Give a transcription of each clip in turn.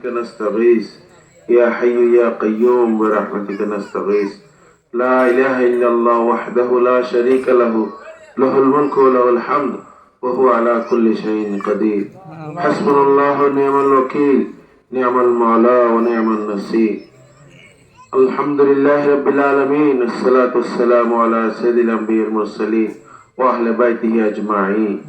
نستغيث يا حي يا قيوم برحمتك نستغيث لا إله إلا الله وحده لا شريك له له الملك وله الحمد وهو على كل شيء قدير حسبنا الله ونعم الوكيل نعم المولى ونعم النصير الحمد لله رب العالمين الصلاة والسلام على سيد الأنبياء المرسلين وأهل بيته أجمعين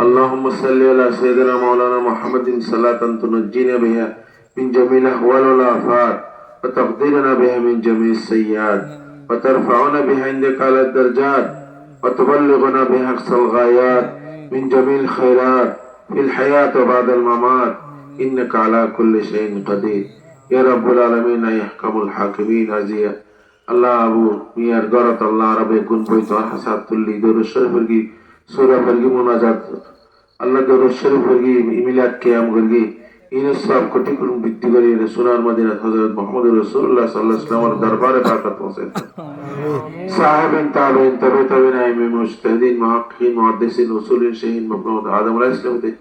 اللهم صل على سيدنا مولانا محمد صلاة تنجينا بها من جميع الأهوال والآفات وتقديرنا بها من جميع السيئات وترفعنا بها عندك على الدرجات وتبلغنا بها أقصى الغايات من جميع الخيرات في الحياة وبعد الممات إنك على كل شيء قدير يا رب العالمين يحكم الحاكمين عزيزي الله أبو ميار غرط الله رب يكون بيت حساب تلي دور الشرف ورقي سورة ورقي مناجات الله دور الشرف ورقي إميلات قيام ورقي إن الصحاب كتي كلهم بيتي غري رسولان مدينة حضرت محمد رسول الله صلى الله عليه وسلم دربار بركات وسط صاحبين تابعين تابعين أئمة مجتهدين محققين محدثين أصولين شهيد مبنود آدم عليه السلام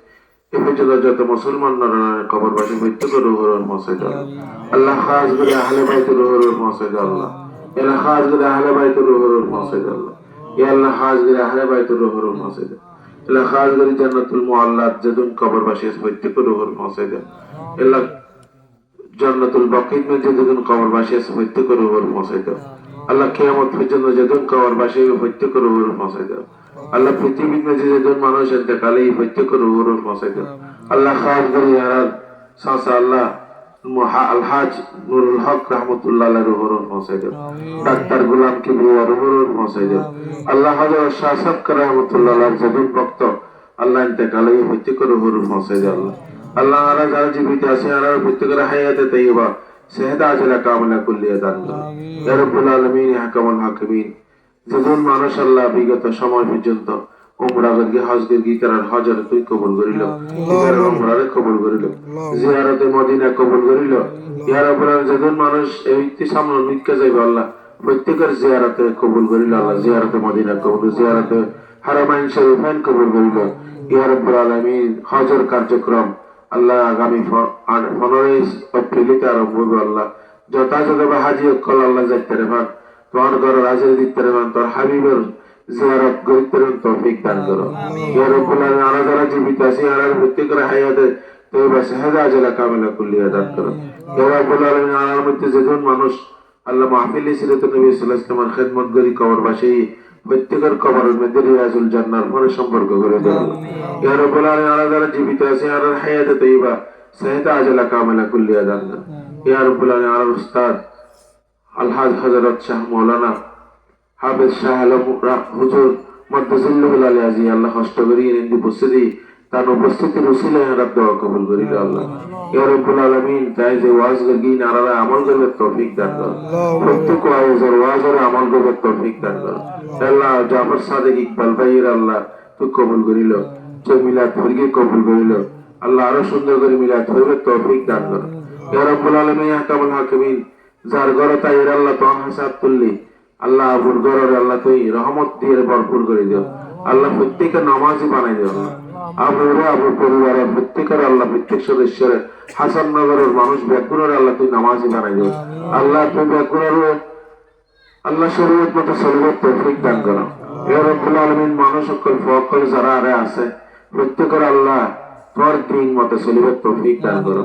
যত মুসলমান নরনারী কবরবাসী মৃত্যু রুহুর মসজিদ আল্লাহ খাস করে আহলে বাইত রুহুর মসজিদ আল্লাহ ইয়া খাস করে আহলে বাইত রুহুর মসজিদ আল্লাহ ইয়া আল্লাহ খাস করে আহলে বাইত রুহুর মসজিদ আল্লাহ খাস করে জান্নাতুল মুআল্লাত যদুন কবরবাসী মৃত্যু রুহুর মসজিদ আল্লাহ জান্নাতুল বাকিত মে যদুন কবরবাসী মৃত্যু রুহুর মসজিদ আল্লাহ কিয়ামত পর্যন্ত যদুন কবরবাসী মৃত্যু রুহুর মসজিদ আল্লাহ পৃথিবীর মধ্যে যেজন মানুষ ইন্তেকালে প্রত্যেক রুহুর মসজিদ আল্লাহ খাস করে ইয়ার সাসা আল্লাহ আলহাজ নুরুল হক রাহমাতুল্লাহ আলাইহি রুহুর মসজিদ ডাক্তার গোলাম কিবরিয়া রুহুর মসজিদ আল্লাহ হযরত শাহ সাবকার রাহমাতুল্লাহ আলাইহি যেজন ভক্ত আল্লাহ ইন্তেকালে প্রত্যেক রুহুর মসজিদ আল্লাহ আল্লাহ আলা যারা জীবিত আছে আর প্রত্যেকের হায়াতে তাইয়্যিবা সেহদা আজলা কামনা কুল্লিয়া দান করুন ইয়া রাব্বুল আলামিন ইয়া হাকামুল হাকিমিন যেজন মানুষ আল্লাহ বিগত সময় পর্যন্ত উমরা গিয়ে হজ গিয়ে করার হজর তুই কবুল করিল উমরারে কবুল করিল জিয়ারতে মদিনা কবুল করিল ইয়া রাব্বুল আলামিন যেজন মানুষ এই সামনে মিক্কা যাইবে আল্লাহ প্রত্যেকের জিয়ারতে কবুল করিল আল্লাহ জিয়ারতে মদিনা কবুল জিয়ারতে হারামাইন শরীফাইন কবুল করিল ইয়া রাব্বুল আলামিন হজর কার্যক্রম আল্লাহ আগামী 15 এপ্রিলে আরম্ভ হবে আল্লাহ যথাযথভাবে হাজি কল আল্লাহ যাইতে রেফান তোমার ঘর রাজের দিতে রেফান তোর হাবিবের জিয়ারত করিতে তৌফিক দান করো ইয়া রাব্বুল আলামিন আলা যারা জীবিত আছে আর প্রত্যেকের হায়াতে তওবা শাহাদা আজলা কামিলা কুল্লিয়া দান করো ইয়া রাব্বুল আলামিন আলার মধ্যে যেজন মানুষ আল্লাহ মাহফিল সিরাতুন নবী সাল্লাল্লাহু আলাইহি ওয়াসাল্লামের খিদমত করি কবরবাসী প্রত্যেকের কবরের মধ্যে রিয়াজুল জান্নাত পরে সম্পর্ক করে দাও ইয়া রাব্বুল আলামিন আলা যারা জীবিত আছে আর হায়াতে তওবা শাহাদা আজলা কামিলা কুল্লিয়া দান করো ইয়া রাব্বুল আলামিন আলার উস্তাদ আলহাজ হযরত শাহ মাওলানা হাফেজ শাহ আলম হুজুর মাদ্দাজিল্লাহুল আলী আল্লাহ কষ্ট করি ইনি উপস্থিতি তার উপস্থিতির উসিলায় রব দোয়া কবুল করিল আল্লাহ ইয়া রাব্বুল আলামিন তাই যে ওয়াজ গি নারারা আমল করবে তৌফিক দান করো প্রত্যেক ওয়াজের আমল করবে তৌফিক দান করো আল্লাহ জাফর সাদিক ইকবাল ভাইয়ের আল্লাহ তুই কবুল করিল যে মিলাদ ফরগে কবুল করিল আল্লাহ আরো সুন্দর করে মিলাদ ফরগে তৌফিক দান করো ইয়া রাব্বুল আলামিন ইয়া হাকামুল হাকিমিন যার ঘরে তাই আল্লাহ তো হিসাব তুললি আল্লাহ আবুর ঘরের আল্লাহ তুই রহমত দিয়ে ভরপুর করে দিও আল্লাহ প্রত্যেকের নামাজি বানাই দিও আবুর পরিবারের প্রত্যেকের আল্লাহ প্রত্যেক সদস্যের হাসান নগরের মানুষ ব্যাকুরের আল্লাহ তুই নামাজি বানাই দিও আল্লাহ তুই ব্যাকুরের আল্লাহ শরীয়ত মতো চলবার তৌফিক দান করো ইয়া রাব্বুল আলামিন মানুষ সকল যারা আছে প্রত্যেকের আল্লাহ তোর দিন মতো চলবার তৌফিক দান করো